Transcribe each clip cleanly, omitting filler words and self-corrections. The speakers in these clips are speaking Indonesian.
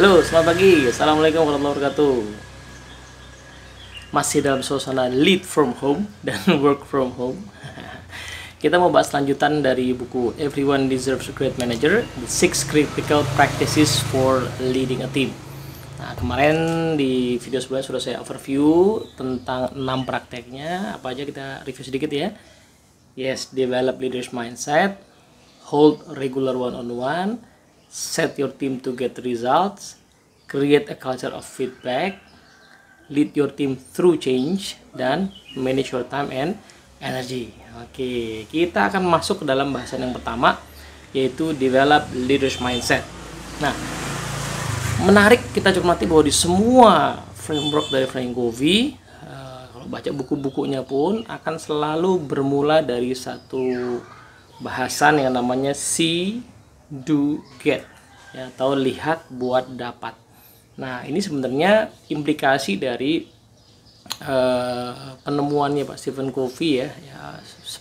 Halo, selamat pagi. Assalamualaikum warahmatullahi wabarakatuh. Masih dalam suasana lead from home dan work from home. Kita mau bahas lanjutan dari buku Everyone Deserves a Great Manager, The 6 Critical Practices for Leading a Team. Nah, kemarin di video sebelumnya sudah saya overview tentang 6 prakteknya. Apa aja kita review sedikit ya. Yes, develop leaders mindset, hold regular one-on-one, set your team to get results, create a culture of feedback, lead your team through change, dan manage your time and energy. Oke, kita akan masuk ke dalam bahasan yang pertama, yaitu develop leaders mindset. Nah, menarik kita cermati bahwa di semua framework dari Frank Covey, kalau baca buku-bukunya pun akan selalu bermula dari satu bahasan yang namanya see, do, get, ya, atau lihat, buat, dapat. Nah, ini sebenarnya implikasi dari penemuannya Pak Stephen Covey ya,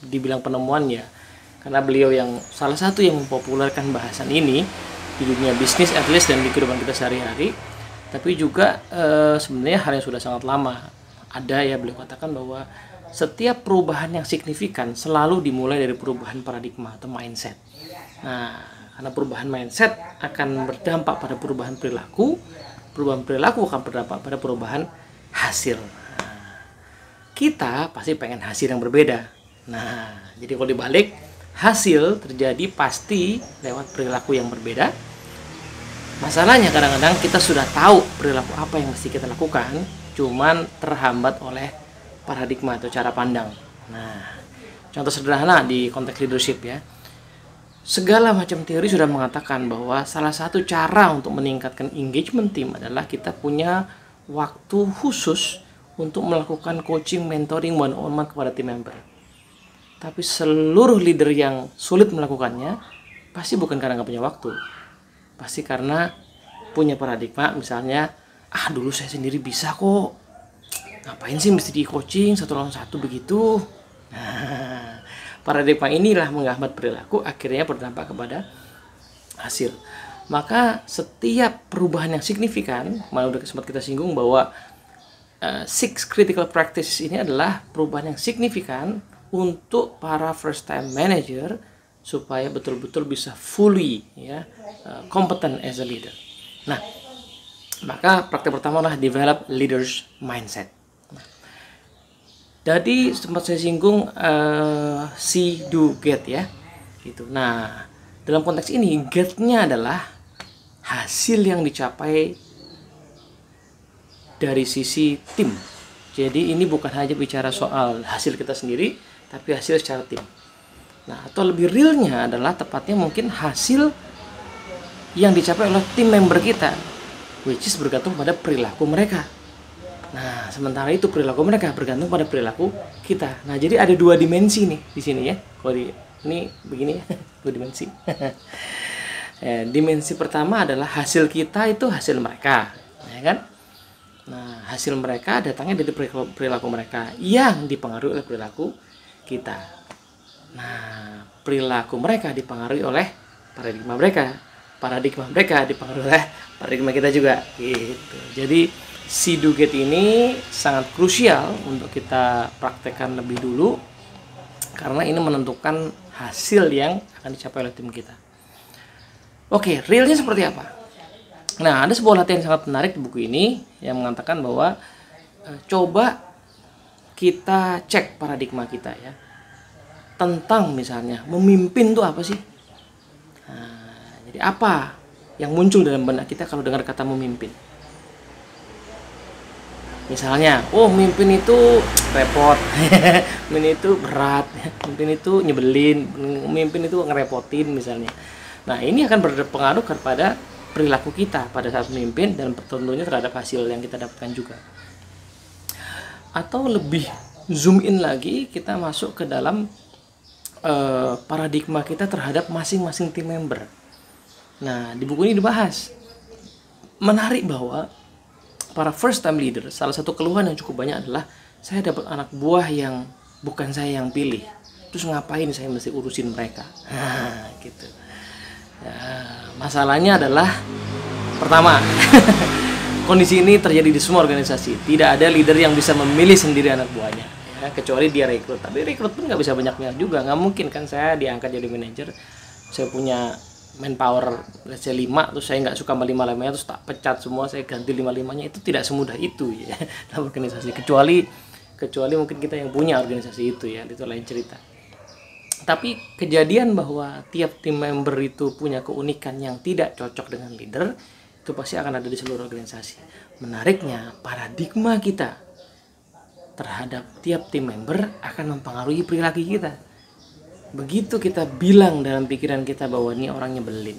dibilang penemuan ya, karena beliau yang salah satu yang mempopulerkan bahasan ini di dunia bisnis at least dan di kehidupan kita sehari-hari. Tapi juga sebenarnya hal yang sudah sangat lama ada ya, beliau katakan bahwa setiap perubahan yang signifikan selalu dimulai dari perubahan paradigma atau mindset. Nah, karena perubahan mindset akan berdampak pada perubahan perilaku akan berdampak pada perubahan hasil. Nah, kita pasti pengen hasil yang berbeda. Nah, jadi kalau dibalik, hasil terjadi pasti lewat perilaku yang berbeda. Masalahnya kadang-kadang kita sudah tahu perilaku apa yang mesti kita lakukan, cuman terhambat oleh paradigma atau cara pandang. Nah, contoh sederhana di konteks leadership ya. Segala macam teori sudah mengatakan bahwa salah satu cara untuk meningkatkan engagement tim adalah kita punya waktu khusus untuk melakukan coaching, mentoring, one-on-one kepada tim member. Tapi seluruh leader yang sulit melakukannya pasti bukan karena nggak punya waktu, pasti karena punya paradigma, misalnya, dulu saya sendiri bisa kok, ngapain sih mesti di coaching 1-on-1 begitu. Nah, paradigma inilah menghambat perilaku, akhirnya berdampak kepada hasil. Maka setiap perubahan yang signifikan, malah udah sempat kita singgung bahwa 6 critical practices ini adalah perubahan yang signifikan untuk para first time manager supaya betul-betul bisa fully competent as a leader. Nah, maka praktek pertama adalah develop leaders mindset. Jadi sempat saya singgung see, do, get ya, gitu. Nah, dalam konteks ini get-nya adalah hasil yang dicapai dari sisi tim. Jadi ini bukan hanya bicara soal hasil kita sendiri, tapi hasil secara tim. Nah, atau lebih realnya adalah tepatnya mungkin hasil yang dicapai oleh tim member kita, which is bergantung pada perilaku mereka. Nah, sementara itu perilaku mereka bergantung pada perilaku kita. Nah, jadi ada 2 dimensi nih di sini ya. Kalau ini begini ya, 2 dimensi. Dimensi pertama adalah hasil kita itu hasil mereka, ya kan? Nah, hasil mereka datangnya dari perilaku mereka yang dipengaruhi oleh perilaku kita. Nah, perilaku mereka dipengaruhi oleh paradigma mereka dipengaruhi oleh paradigma kita juga, gitu. Jadi see, do, get ini sangat krusial untuk kita praktekkan lebih dulu, karena ini menentukan hasil yang akan dicapai oleh tim kita. Oke, realnya seperti apa? Nah, ada sebuah latihan sangat menarik di buku ini yang mengatakan bahwa coba kita cek paradigma kita ya, tentang misalnya memimpin itu apa sih? Nah, jadi apa yang muncul dalam benak kita kalau dengar kata memimpin? Misalnya, mimpin itu repot, mimpin itu berat, mimpin itu nyebelin, mimpin itu ngerepotin misalnya. Nah, ini akan berpengaruh kepada perilaku kita pada saat memimpin dan tentunya terhadap hasil yang kita dapatkan juga. Atau lebih zoom in lagi, kita masuk ke dalam paradigma kita terhadap masing-masing tim member. Nah, di buku ini dibahas. Menarik bahwa para first time leader, salah satu keluhan yang cukup banyak adalah saya dapat anak buah yang bukan saya yang pilih. Terus ngapain saya mesti urusin mereka? Gitu. Ya, masalahnya adalah Pertama, kondisi ini terjadi di semua organisasi. Tidak ada leader yang bisa memilih sendiri anak buahnya, ya, kecuali dia rekrut. Tapi rekrut pun nggak bisa banyak-banyak juga. Nggak mungkin kan saya diangkat jadi manajer, saya punya manpower let's say 5, terus saya nggak suka sama 5-5-nya, terus tak pecat semua, saya ganti 5-5-nya. Itu tidak semudah itu ya dalam organisasi. Kecuali mungkin kita yang punya organisasi itu ya, itu lain cerita. Tapi kejadian bahwa tiap tim member itu punya keunikan yang tidak cocok dengan leader, itu pasti akan ada di seluruh organisasi. Menariknya, paradigma kita terhadap tiap tim member akan mempengaruhi perilaku kita. Begitu kita bilang dalam pikiran kita bahwa ini orang nyebelin,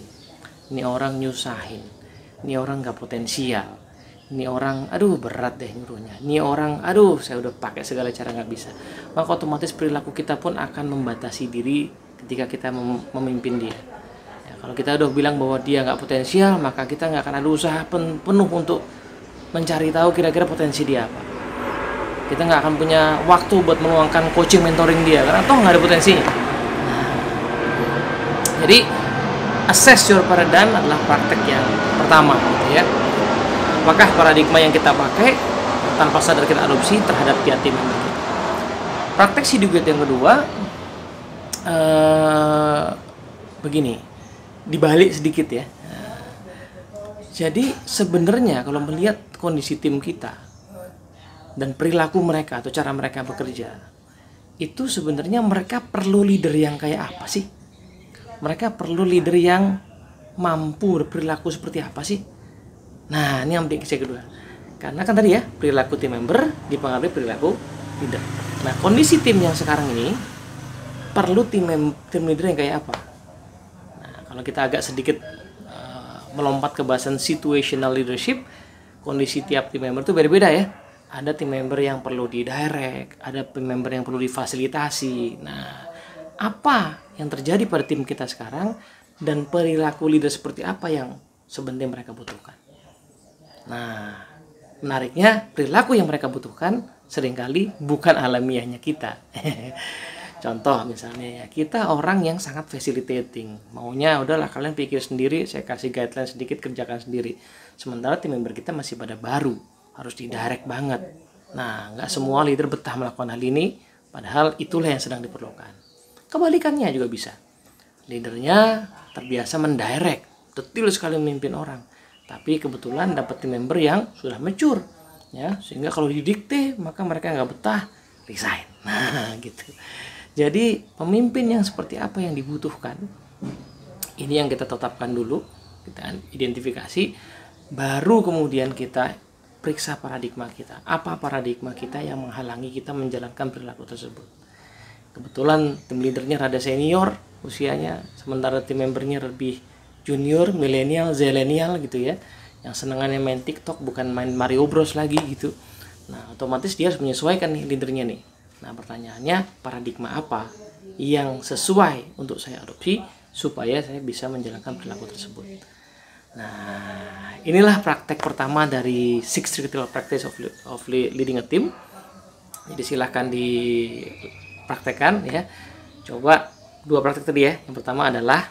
ini orang nyusahin, ini orang gak potensial, ini orang aduh berat deh nyuruhnya, ini orang aduh saya udah pakai segala cara gak bisa, maka otomatis perilaku kita pun akan membatasi diri ketika kita memimpin dia. Kalau kita udah bilang bahwa dia nggak potensial, maka kita nggak akan ada usaha penuh untuk mencari tahu kira-kira potensi dia apa. Kita nggak akan punya waktu buat meluangkan coaching mentoring dia, karena toh nggak ada potensinya. Nah, jadi assess your paradigm adalah praktek yang pertama, gitu ya. Apakah paradigma yang kita pakai tanpa sadar kita adopsi terhadap tiap tim member kita? Praktek Siduget yang kedua, begini. Dibalik sedikit ya. Jadi sebenarnya kalau melihat kondisi tim kita dan perilaku mereka atau cara mereka bekerja, itu sebenarnya mereka perlu leader yang kayak apa sih? Mereka perlu leader yang mampu berperilaku seperti apa sih? Nah, ini yang penting saya kedua. Karena kan tadi ya, perilaku tim member dipengaruhi perilaku leader. Nah, kondisi tim yang sekarang ini perlu tim leader yang kayak apa? Kalau kita agak sedikit melompat ke bahasan situational leadership, kondisi tiap tim member itu beda-beda ya. Ada tim member yang perlu didirect, ada tim member yang perlu difasilitasi. Nah, apa yang terjadi pada tim kita sekarang dan perilaku leader seperti apa yang sebenarnya mereka butuhkan? Nah, menariknya perilaku yang mereka butuhkan seringkali bukan alamiahnya kita. Contoh misalnya ya, kita orang yang sangat facilitating, maunya udahlah kalian pikir sendiri, saya kasih guideline sedikit, kerjakan sendiri. Sementara tim member kita masih pada baru, harus didirect banget. Nah, nggak semua leader betah melakukan hal ini, padahal itulah yang sedang diperlukan. Kebalikannya juga bisa. Leadernya terbiasa mendirect, detail sekali memimpin orang, tapi kebetulan dapat tim member yang sudah mature, ya, sehingga kalau didikte maka mereka nggak betah, resign. Nah, gitu. Jadi pemimpin yang seperti apa yang dibutuhkan, ini yang kita tetapkan dulu, kita identifikasi, baru kemudian kita periksa paradigma kita. Apa paradigma kita yang menghalangi kita menjalankan perilaku tersebut? Kebetulan tim leadernya rada senior usianya, sementara tim membernya lebih junior, milenial, zilenial gitu ya, yang senengannya main TikTok bukan main Mario Bros lagi gitu. Nah, otomatis dia harus menyesuaikan nih leadernya nih. Nah, pertanyaannya, paradigma apa yang sesuai untuk saya adopsi supaya saya bisa menjalankan perilaku tersebut. Nah, inilah praktek pertama dari 6 critical practice of leading a team. Jadi silahkan dipraktekkan ya. Coba 2 praktek tadi ya. Yang pertama adalah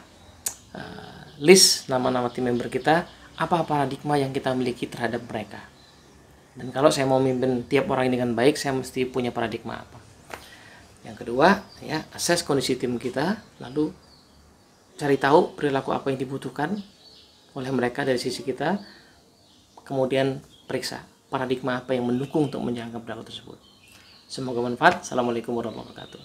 list nama-nama tim member kita, apa paradigma yang kita miliki terhadap mereka. Dan kalau saya mau memimpin tiap orang ini dengan baik, saya mesti punya paradigma apa. Yang kedua, ya, assess kondisi tim kita, lalu cari tahu perilaku apa yang dibutuhkan oleh mereka dari sisi kita, kemudian periksa paradigma apa yang mendukung untuk menjalankan perilaku tersebut. Semoga bermanfaat. Assalamualaikum warahmatullahi wabarakatuh.